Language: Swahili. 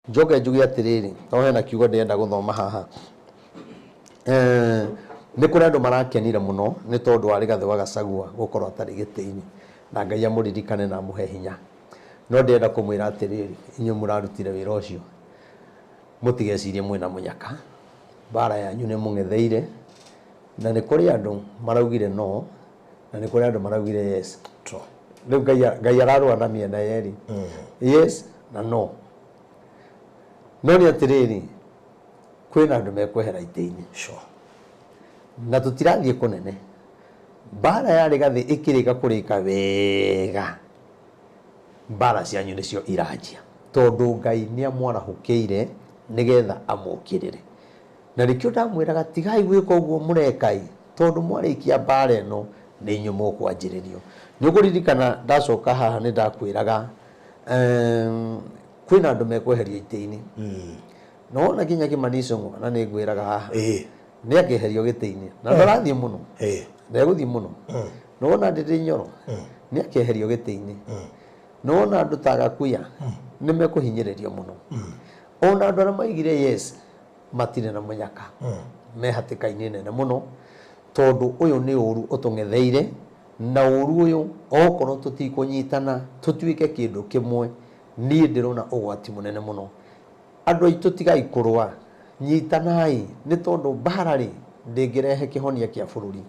njoke njuge atiriri to hena kiugo ndenda guthoma haha ni kuri andu marakenire muno ni tondu wa Rigathi wa Gachagua gukorwo atari gitiini na Ngai amuririkane na amuhe hinya no ndenda kumwira atiriri inyu murarutire wira ucio mutigecirie mwina munyaka bara yanyu ni mungetheire na ni kuri andu maraugire no na ni kuri andu maraugire yes riu Ngai ararua na miena yeri yes na no no ni atiriri kwina andu mekwehera itiini na tutirathie kunene bara ya Rigathi ikirika kurika wega bara cianyu nicio iranjia tondu Ngai ni amwarahukiire nigetha amukirire na rikio ndamwiraga tigai gwika uguo murekai tondu mwarikia bara eno ni inyu mukwanjiririo ni uguririkana ndacoka haha ni ndakwiraga kwina andu mekweheria itiini no na kinya Kimani na ni ngwiraga haha ni akeherio gitiini na ndarathie muno ndeguthie muno no na ndiri Nyoro ni akeherio gitiini no na andu ta Gakuya ni mekuhinyiririo muno ona andu maigire yes matire na munyaka me hatikaini nene muno tondu uyu ni uru utungetheire na uru uyu okorwo tutikunyitana tutuike kindu kimwe ni ndirona ugwati munene muno andu aitu tigai kurwa nyitanai ni tondu bara ri ndingirehe kihonia kia bururi